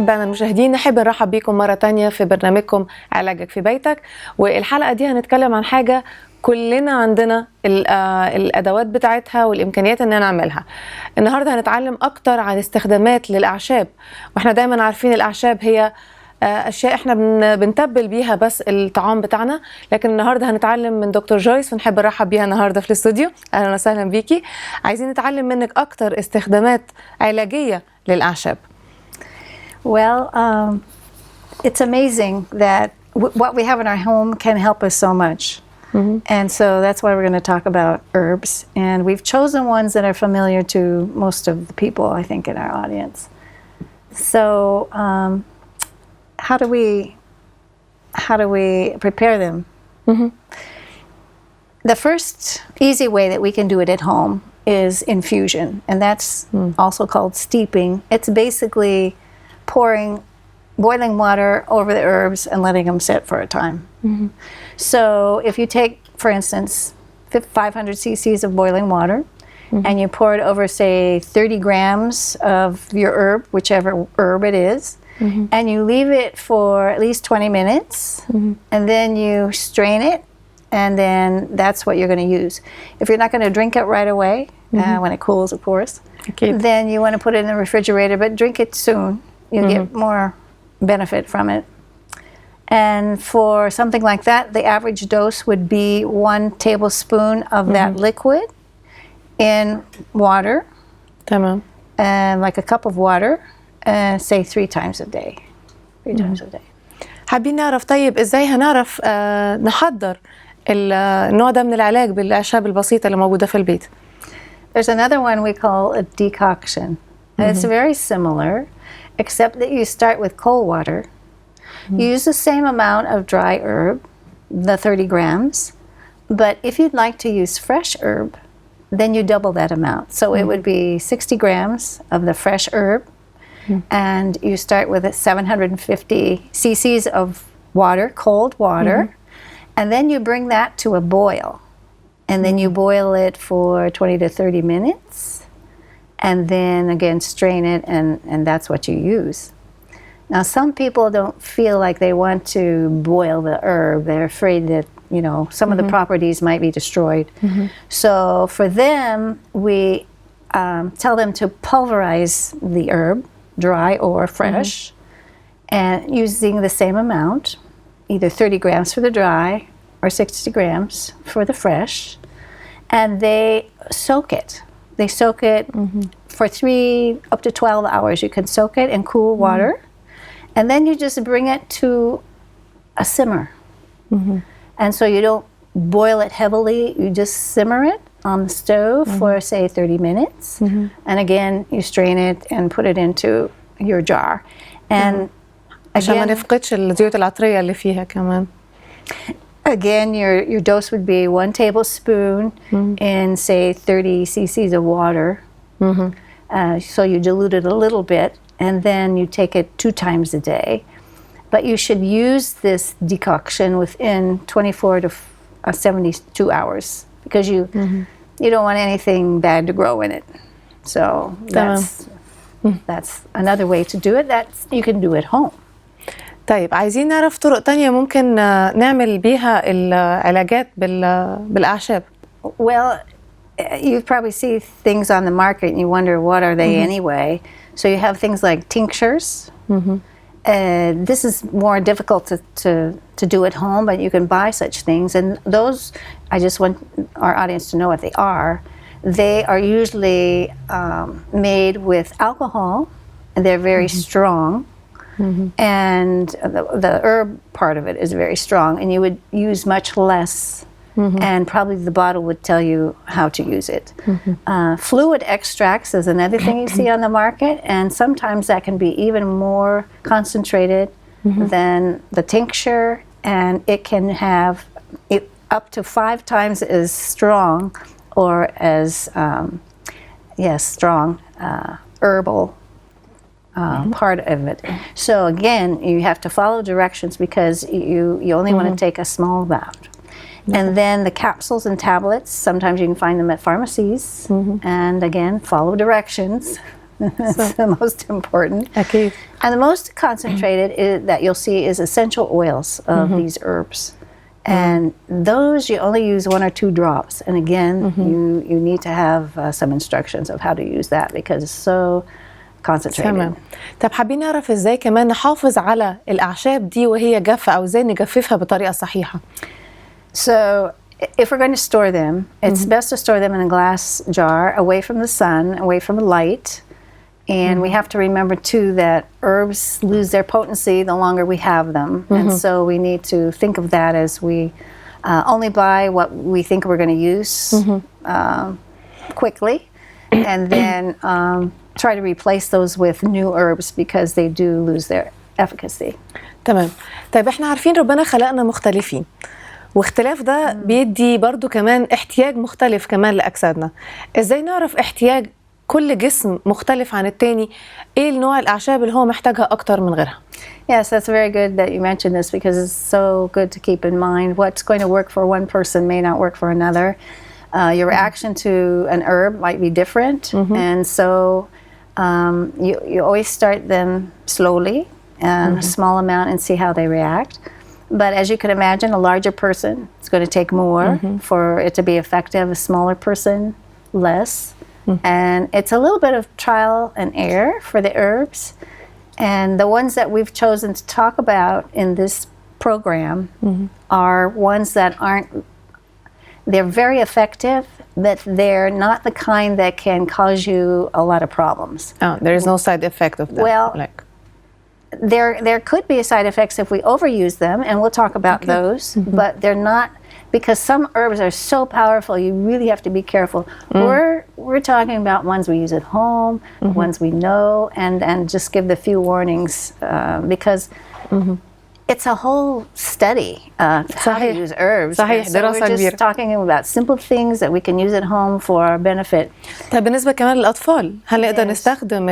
أحبائنا المشاهدين، نحب نرحب بكم مرة تانية في برنامجكم علاجك في بيتك. والحلقة دي هنتكلم عن حاجة كلنا عندنا الأدوات بتاعتها والإمكانيات إننا نعملها. النهاردة هنتعلم أكتر عن استخدامات للأعشاب، وإحنا دايما عارفين الأعشاب هي أشياء إحنا بنتبل بيها بس الطعام بتاعنا، لكن النهاردة هنتعلم من دكتور جويس، ونحب نرحب بيها النهاردة في الاستوديو. أهلا وسهلا بيكي. عايزين نتعلم منك أكتر استخدامات علاجية للأعشاب. Well, it's amazing that what we have in our home can help us so much. Mm-hmm. And so that's why we're going to talk about herbs. And we've chosen ones that are familiar to most of the people, I think, in our audience. So how do we prepare them? Mm-hmm. The first easy way that we can do it at home is infusion, and that's also called steeping. It's basically pouring boiling water over the herbs and letting them sit for a time. Mm-hmm. So if you take, for instance, 500 cc's of boiling water, mm-hmm. and you pour it over, say, 30 grams of your herb, whichever herb it is, mm-hmm. and you leave it for at least 20 minutes, mm-hmm. and then you strain it, and then that's what you're going to use. If you're not going to drink it right away, mm-hmm. When it cools, of course, okay. then you want to put it in the refrigerator, but drink it soon. You'll mm-hmm. get more benefit from it. And for something like that, the average dose would be 1 tablespoon of mm-hmm. that liquid in water. تمام. And like a cup of water, say 3 times a day. 3 mm-hmm. times a day. حابين نعرف طيب ازاي هنعرف نحضر النوع ده من العلاج بالأعشاب البسيطة اللي موجودة في البيت. There's another one we call a decoction. Mm-hmm. It's very similar, except that you start with cold water. Mm-hmm. You use the same amount of dry herb, the 30 grams, but if you'd like to use fresh herb, then you double that amount. So mm-hmm. it would be 60 grams of the fresh herb, mm-hmm. and you start with 750 cc's of water, cold water, mm-hmm. and then you bring that to a boil. And then you boil it for 20 to 30 minutes, and then again strain it, and that's what you use. Now some people don't feel like they want to boil the herb. They're afraid that, you know, some mm-hmm. of the properties might be destroyed. Mm-hmm. So for them, we tell them to pulverize the herb, dry or fresh, mm-hmm. and using the same amount, either 30 grams for the dry or 60 grams for the fresh. And they soak it. They soak it mm-hmm. for 3 up to 12 hours. You can soak it in cool water, mm-hmm. and then you just bring it to a simmer. Mm-hmm. And so you don't boil it heavily. You just simmer it on the stove mm-hmm. for, say, 30 minutes. Mm-hmm. And again, you strain it and put it into your jar. And عشان ما نفقدش الزيوت العطرية اللي فيها كمان. Again, your dose would be 1 tablespoon mm-hmm. in, say, 30 cc's of water. Mm-hmm. So you dilute it a little bit, and then you take it 2 times a day. But you should use this decoction within 24 to 72 hours, because you don't want anything bad to grow in it. So that's another way to do it. You can do at home. طيب عايزين نعرف طرق تانية ممكن نعمل بيها العلاجات بالأعشاب. Well, you probably see things on the market and you wonder what are they mm-hmm. anyway. So you have things like tinctures. Mm-hmm. This is more difficult to do at home, but you can buy such things. And those, I just want our audience to know what they are. They are usually made with alcohol, and they're very mm-hmm. strong. Mm-hmm. And the herb part of it is very strong, and you would use much less, mm-hmm. and probably the bottle would tell you how to use it. Mm-hmm. Fluid extracts is another thing you see on the market, and sometimes that can be even more concentrated mm-hmm. than the tincture, and it can have it up to 5 times as strong or as strong herbal part of it. So again, you have to follow directions, because you only mm-hmm. want to take a small amount. Mm-hmm. And then the capsules and tablets, sometimes you can find them at pharmacies. Mm-hmm. And again, follow directions. That's the most important. أكيد. And the most concentrated that you'll see is essential oils of these herbs. And those you only use 1 or 2 drops. And again, you need to have some instructions of how to use that because it's so concentrated. تمام. طب حابين نعرف ازاي كمان نحافظ على الأعشاب دي وهي جافة أو ازاي نجففها بطريقة صحيحة. So if we're going to store them, it's best to store them in a glass jar away from the sun, away from the light. And we have to remember too that herbs lose their potency the longer we have them. And so we need to think of that as we only buy what we think we're going to use quickly, and then try to replace those with new herbs because they do lose their efficacy. تمام. طيب احنا عارفين ربنا خلقنا مختلفين. واختلاف ده بيدي برضو كمان احتياج مختلف كمان لأجسادنا. ازاي نعرف احتياج كل جسم مختلف عن التاني؟ ايه النوع الأعشاب اللي هو محتاجها أكتر من غيرها؟ Yes, that's very good that you mentioned this because it's so good to keep in mind what's going to work for one person may not work for another. Your reaction to an herb might be different, and so you always start them slowly and a small amount and see how they react. But as you can imagine, a larger person, it's going to take more for it to be effective. A smaller person, less. And it's a little bit of trial and error for the herbs. And the ones that we've chosen to talk about in this program are ones that they're very effective, but they're not the kind that can cause you a lot of problems. Oh, there is no side effect of that. Well, there could be side effects if we overuse them, and we'll talk about those, but they're not, because some herbs are so powerful, you really have to be careful. We're talking about ones we use at home, ones we know, and just give the few warnings because it's a whole study how to use herbs. صحيح. So we're just talking about simple things that we can use at home for our benefit. طيب بالنسبة كمان للأطفال، هل نقدر نستخدم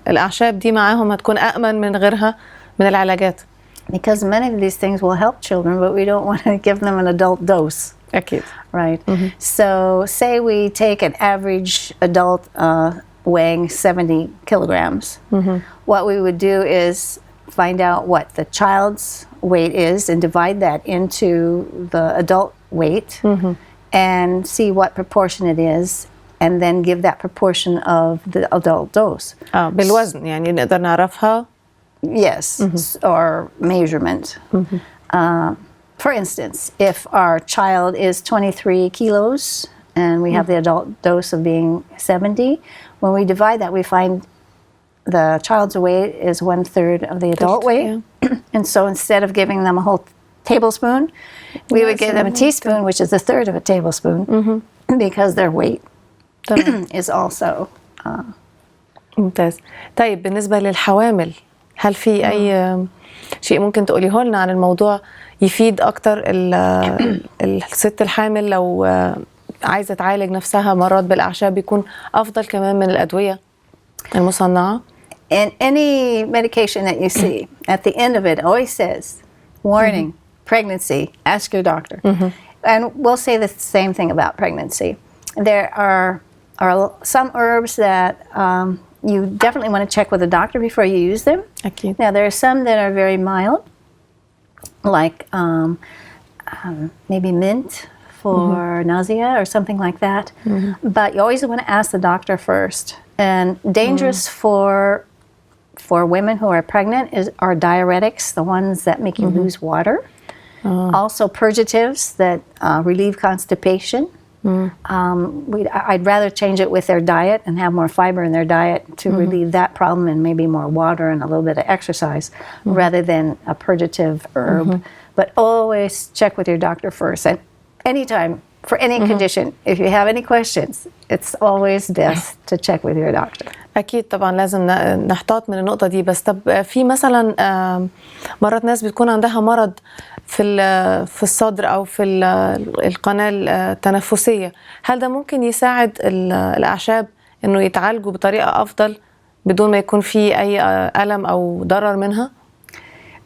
الأعشاب دي معاهم هتكون أأمن من غيرها من العلاجات؟ Because many of these things will help children, but we don't want to give them an adult dose. أكيد. Right. So say we take an average adult weighing 70 kilograms. What we would do is find out what the child's weight is and divide that into the adult weight and see what proportion it is and then give that proportion of the adult dose. بالوزن يعني نقدر نعرفها. Yes, or measurement. For instance, if our child is 23 kilos and we have the adult dose of being 70, when we divide that, we find the child's weight is 1/3 of the adult weight. Yeah. And so instead of giving them a whole tablespoon, we would give them a teaspoon, which is 1/3 of a tablespoon, because their weight is also. ممتاز. طيب بالنسبة للحوامل، هل في أي شيء ممكن تقوليه لنا عن الموضوع يفيد أكتر الست الحامل لو عايزة تعالج نفسها مرات بالأعشاب يكون أفضل كمان من الأدوية المصنعة؟ And any medication that you see, at the end of it always says, warning, pregnancy, ask your doctor. And we'll say the same thing about pregnancy. There are some herbs that you definitely want to check with a doctor before you use them. أكيد. Now there are some that are very mild, like maybe mint for nausea or something like that. But you always want to ask the doctor first. And dangerous for women who are pregnant are diuretics, the ones that make you lose water. Also purgatives that relieve constipation. I'd rather change it with their diet and have more fiber in their diet to relieve that problem and maybe more water and a little bit of exercise rather than a purgative herb. But always check with your doctor first. And anytime, for any condition, if you have any questions, it's always best to check with your doctor. أكيد طبعا لازم نحتاط من النقطة دي. بس طب في مثلا مرات ناس بتكون عندها مرض في الصدر أو في القناة التنفسية، هل ده ممكن يساعد الأعشاب إنه يتعالجوا بطريقة أفضل بدون ما يكون في أي ألم أو ضرر منها؟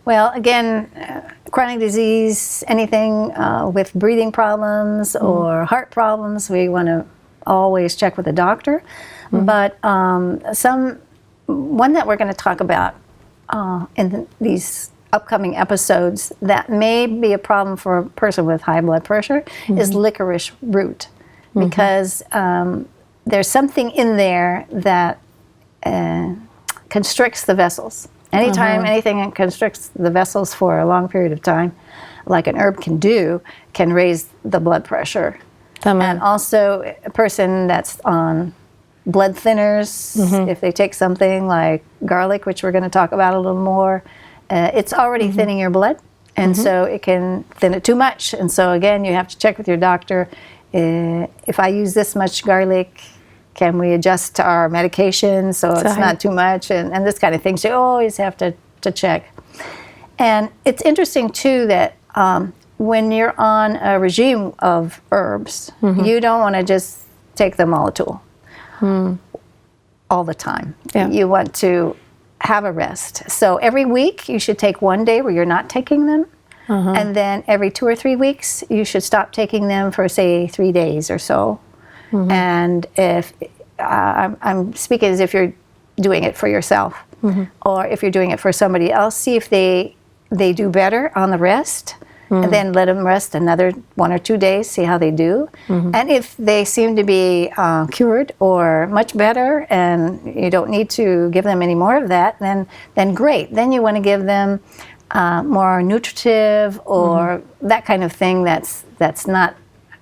Well, again, chronic disease, anything with breathing problems or heart problems, we want to always check with the doctor. But one that we're going to talk about in these upcoming episodes that may be a problem for a person with high blood pressure is licorice root, because there's something in there that constricts the vessels. Anytime anything constricts the vessels for a long period of time, like an herb can do, can raise the blood pressure. And also a person that's on blood thinners, if they take something like garlic, which we're going to talk about a little more, it's already thinning your blood, and so it can thin it too much. And so again, you have to check with your doctor. If I use this much garlic, can we adjust our medication so it's not too much, and this kind of thing. So you always have to check. And it's interesting too that when you're on a regime of herbs, you don't want to just take them all the time. You want to have a rest. So every week you should take one day where you're not taking them, and then every 2 or 3 weeks you should stop taking them for, say, 3 days or so. And if I'm speaking as if you're doing it for yourself, or if you're doing it for somebody else, see if they do better on the rest, and then let them rest another 1 or 2 days, see how they do. And if they seem to be cured or much better, and you don't need to give them any more of that, then great. Then you want to give them more nutritive or that kind of thing that's not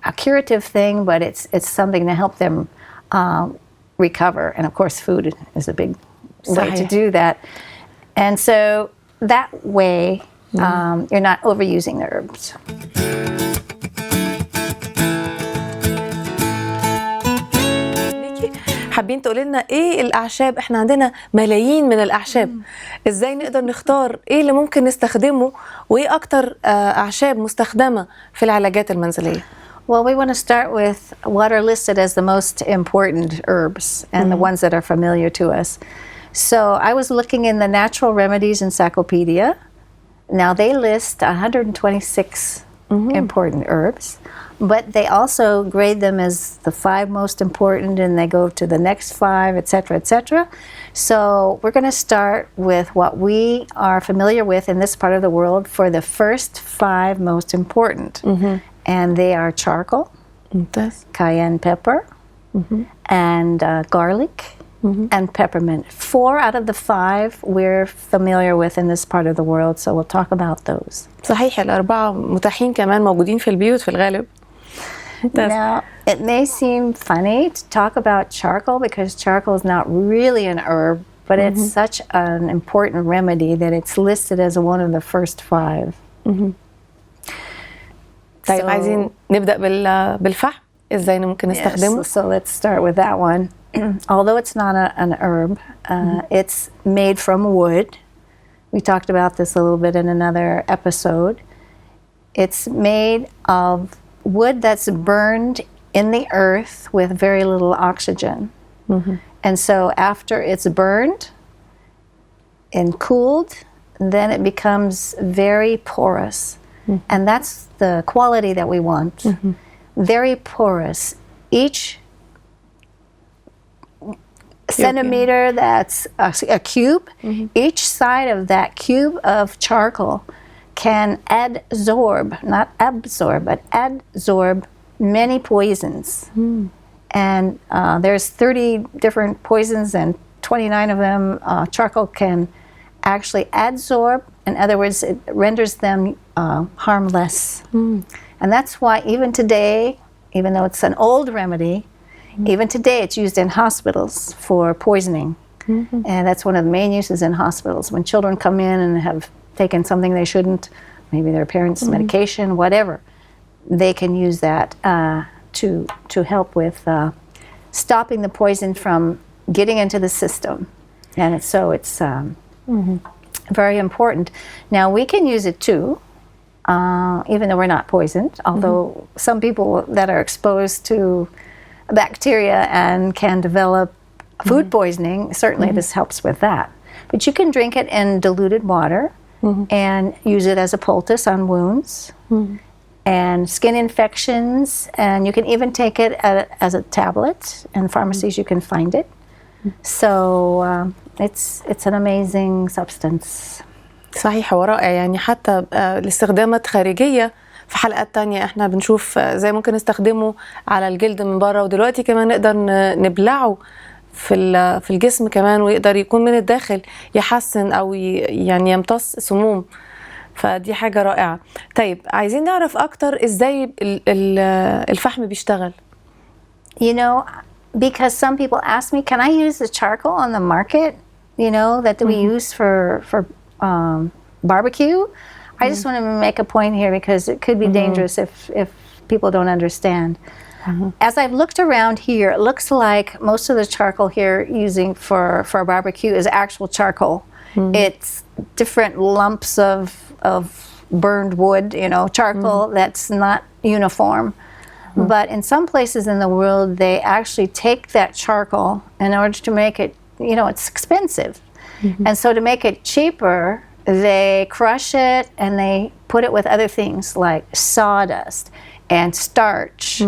a curative thing, but it's something to help them recover. And of course, food is a big way to do that. And so that way, you're not overusing the herbs. حابين تقولي لنا ايه الاعشاب؟ احنا عندنا ملايين من الاعشاب، ازاي نقدر نختار ايه اللي ممكن نستخدمه، وايه اكتر اعشاب مستخدمه في العلاجات المنزليه؟ Well, we want to start with what are listed as the most important herbs and the ones that are familiar to us. So I was looking in the Natural Remedies Encyclopedia. Now they list 126 important herbs, but they also grade them as the 5 most important, and they go to the next 5, etc., etc. So we're going to start with what we are familiar with in this part of the world for the first 5 most important. And they are charcoal, cayenne pepper, and garlic, and peppermint. 4 out of the 5 we're familiar with in this part of the world, so we'll talk about those. صحيح، الأربعة متاحين كمان موجودين في البيوت في الغالب. Now, it may seem funny to talk about charcoal because charcoal is not really an herb, but it's such an important remedy that it's listed as one of the first 5. طيب عايزين نبدأ بالفحم، ازاي ممكن نستخدمه؟ So let's start with that one. Although it's not an herb, it's made from wood. We talked about this a little bit in another episode. It's made of wood that's burned in the earth with very little oxygen. And so after it's burned and cooled, then it becomes very porous. And that's the quality that we want. Very porous. Each centimeter that's a cube, each side of that cube of charcoal can adsorb, not absorb, but adsorb many poisons. And there's 30 different poisons, and 29 of them charcoal can actually adsorb. In other words, it renders them harmless. And that's why even today, even though it's an old remedy, even today it's used in hospitals for poisoning. And that's one of the main uses in hospitals. When children come in and have taken something they shouldn't, maybe their parents' medication, whatever, they can use that to help with stopping the poison from getting into the system. And it's very important. Now we can use it too, even though we're not poisoned, although some people that are exposed to bacteria and can develop food poisoning, certainly this helps with that. But you can drink it in diluted water and use it as a poultice on wounds and skin infections, and you can even take it as a tablet. In pharmacies you can find it. So it's an amazing substance. صحيح، ورائع. يعني حتى الاستخدامات خارجية في حلقات تانية احنا بنشوف زي ممكن نستخدمه على الجلد من بره، ودلوقتي كمان نقدر نبلعه في الجسم كمان، ويقدر يكون من الداخل يحسن أو يعني يمتص سموم. فدي حاجة رائعة. طيب عايزين نعرف أكتر إزاي الفحم بيشتغل. You know, because some people ask me, can I use the charcoal on the market, you know, that we use for barbecue? I just want to make a point here because it could be dangerous if people don't understand. As I've looked around here, it looks like most of the charcoal here using for a barbecue is actual charcoal. It's different lumps of burned wood, you know, charcoal that's not uniform. But in some places in the world, they actually take that charcoal in order to make it, you know, it's expensive. And so to make it cheaper, they crush it and they put it with other things like sawdust and starch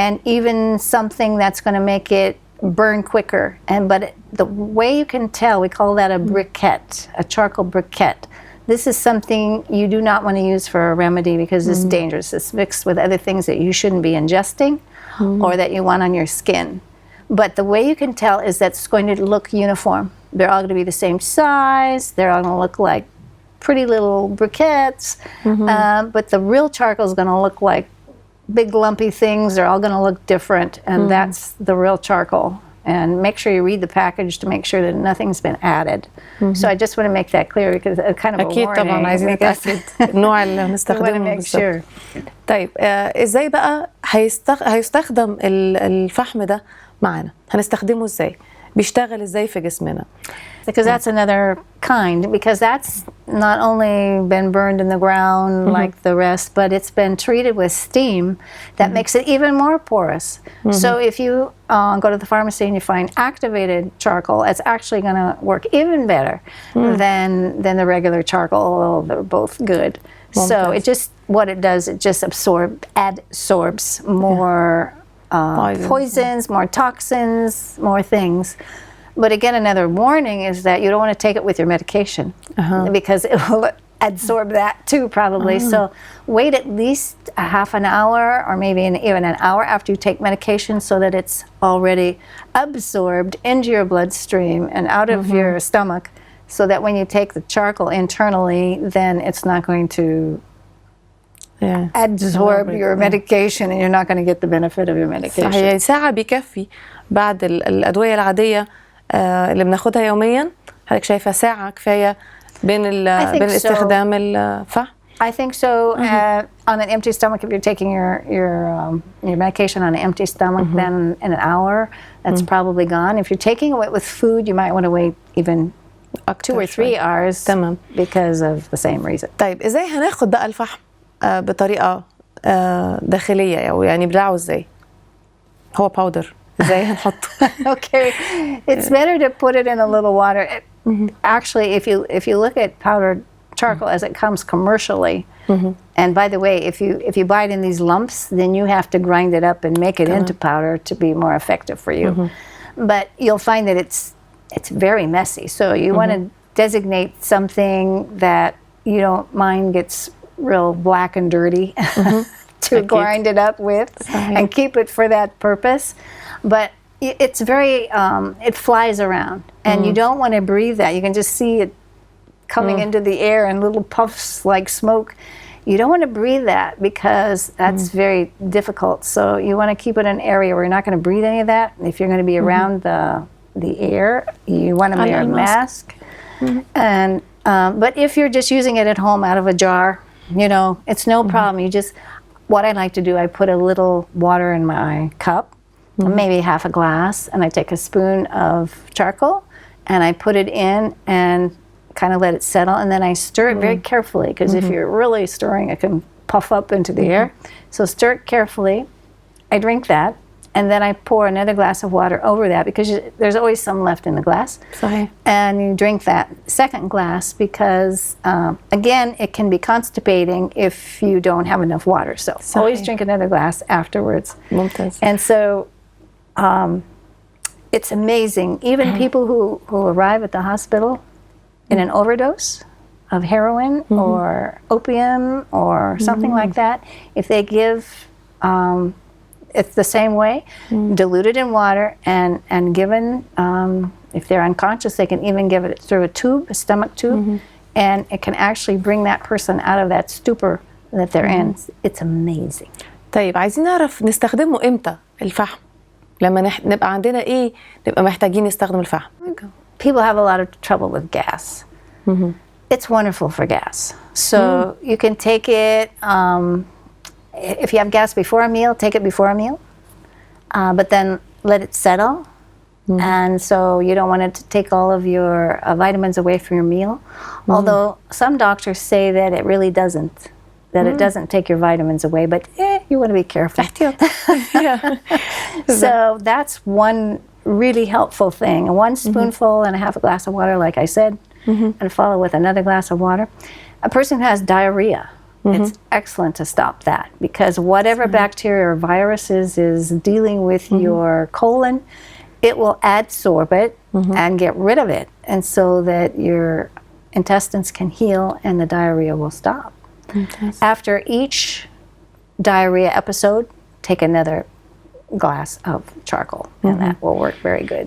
and even something that's going to make it burn quicker. But the way you can tell, we call that a briquette, a charcoal briquette. This is something you do not want to use for a remedy because it's dangerous. It's mixed with other things that you shouldn't be ingesting or that you want on your skin. But the way you can tell is that it's going to look uniform. They're all going to be the same size. They're all going to look like pretty little briquettes. But the real charcoal is going to look like big lumpy things. They're all going to look different. And that's the real charcoal. And make sure you read the package to make sure that nothing's been added. So I just want to make that clear because it's kind of a أكيد warning. طبعا عايزين نتأكد النوع اللي We want to هنستخدمه make بالظبط. sure. طيب ازاي بقى هيستخدم الفحم ده معانا؟ هنستخدمه ازاي؟ بيشتغل ازاي في جسمنا؟ Because that's another kind, because that's not only been burned in the ground like the rest, but it's been treated with steam that makes it even more porous. So if you go to the pharmacy and you find activated charcoal, it's actually going to work even better than the regular charcoal, although they're both good. So it just, what it does, it just adsorbs more poisons, more toxins, more things. But again, another warning is that you don't want to take it with your medication because it will absorb that too, probably. So wait at least a half an hour or maybe even an hour after you take medication so that it's already absorbed into your bloodstream and out of your stomach, so that when you take the charcoal internally, then it's not going to absorb your medication and you're not going to get the benefit of your medication. صحيح. ساعة بيكفي بعد الأدوية العادية اللي بناخدها يوميا. حضرتك شايفة ساعة كفاية بين استخدام الفحم؟ I think so. On an empty stomach, if you're taking your medication on an empty stomach, then in an hour, that's probably gone. If you're taking it with food, you might want to wait even 2 or 3 hours تمام. because of the same reason. طيب ازاي هناخد بقى الفحم بطريقة داخلية، أو يعني بلعه ازاي؟ هو باودر، ازاي هنحطه؟ Okay, it's better to put it in a little water. Actually, if you look at powdered charcoal as it comes commercially, and by the way, if you buy it in these lumps, then you have to grind it up and make it into powder to be more effective for you. But you'll find that it's very messy. So you want to designate something that you don't mind gets real black and dirty to grind it up with and keep it for that purpose. But it's very, it flies around and you don't want to breathe that. You can just see it coming into the air in little puffs like smoke. You don't want to breathe that because that's very difficult. So you want to keep it in an area where you're not going to breathe any of that. If you're going to be around the air, you want to wear a mask. And but if you're just using it at home out of a jar, you know, it's no problem. You just, what I like to do, I put a little water in my cup, maybe half a glass, and I take a spoon of charcoal and I put it in and kind of let it settle, and then I stir it very carefully, because if you're really stirring, it can puff up into the air. So stir it carefully. I drink that, and then I pour another glass of water over that, because there's always some left in the glass. صحيح. And you drink that second glass because, again, it can be constipating if you don't have enough water. So always drink another glass afterwards. ممتاز. And so It's amazing. Even people who arrive at the hospital in an overdose of heroin or opium or something like that, if they give, it's the same way, diluted in water and given, if they're unconscious, they can even give it through a tube, a stomach tube, and it can actually bring that person out of that stupor that they're in. It's amazing. طيب عايزين نعرف نستخدمه امتى الفحم؟ لما نبقى عندنا ايه نبقى محتاجين نستخدم الفحم. People have a lot of trouble with gas. It's wonderful for gas. So you can take it, if you have gas before a meal, take it before a meal, but then let it settle. And so you don't want it to take all of your vitamins away from your meal. Although some doctors say that it really doesn't. That it doesn't take your vitamins away, but you want to be careful. So that's one really helpful thing. One spoonful and a half a glass of water, like I said, and follow with another glass of water. A person who has diarrhea, it's excellent to stop that, because whatever bacteria or viruses is dealing with your colon, it will adsorb it and get rid of it, and so that your intestines can heal and the diarrhea will stop. After each diarrhea episode, take another glass of charcoal, and that will work very good.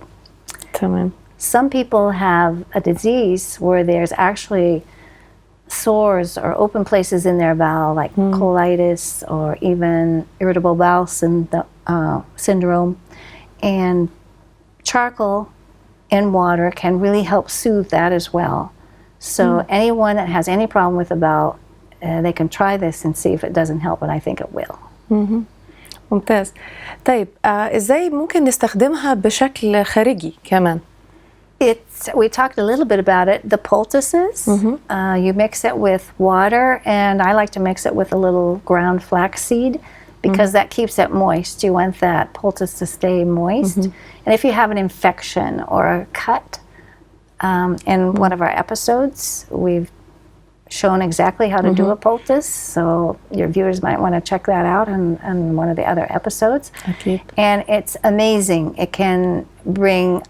تمام. Some people have a disease where there's actually sores or open places in their bowel, like colitis or even irritable bowel syndrome, and charcoal in water can really help soothe that as well. So anyone that has any problem with the bowel, they can try this and see if it doesn't help, and I think it will. ممتاز. طيب ازاي ممكن نستخدمها بشكل خارجي كمان؟ We talked a little bit about it. The poultices, you mix it with water, and I like to mix it with a little ground flaxseed because that keeps it moist. You want that poultice to stay moist. And if you have an infection or a cut, in one of our episodes, we've shown exactly how to do a poultice, so your viewers might want to check that out in one of the other episodes. Okay. And it's amazing. It can bring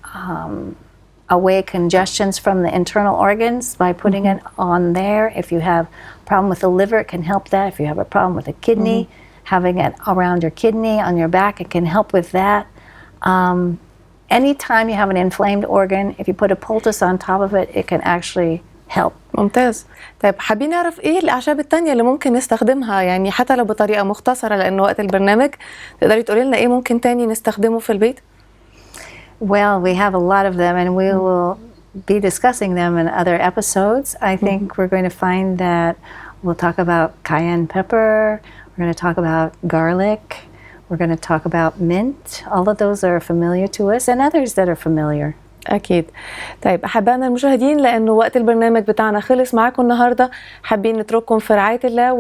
away congestions from the internal organs by putting it on there. If you have a problem with the liver, it can help that. If you have a problem with the kidney, having it around your kidney, on your back, it can help with that. Anytime you have an inflamed organ, if you put a poultice on top of it, it can actually help. ممتاز. طيب حابين نعرف ايه الاعشاب التانية اللي ممكن نستخدمها، يعني حتى لو بطريقة مختصرة لأنه وقت البرنامج، تقدري تقولي لنا ايه ممكن تاني نستخدمه في البيت؟ Well, we have a lot of them, and we will be discussing them in other episodes. I think we're going to find that we'll talk about cayenne pepper, we're going to talk about garlic, we're going to talk about mint. All of those are familiar to us, and others that are familiar. أكيد. طيب أحبائنا المشاهدين، لأنه وقت البرنامج بتاعنا خلص معاكم النهاردة، حابين نترككم في رعاية الله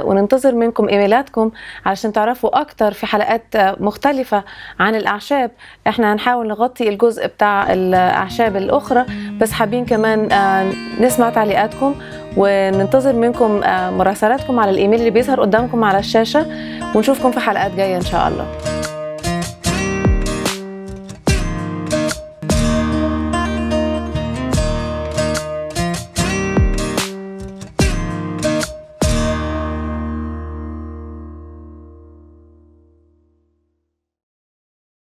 وننتظر منكم إيميلاتكم علشان تعرفوا أكتر في حلقات مختلفة عن الأعشاب. إحنا هنحاول نغطي الجزء بتاع الأعشاب الأخرى، بس حابين كمان نسمع تعليقاتكم وننتظر منكم مراسلاتكم على الإيميل اللي بيظهر قدامكم على الشاشة، ونشوفكم في حلقات جاية إن شاء الله.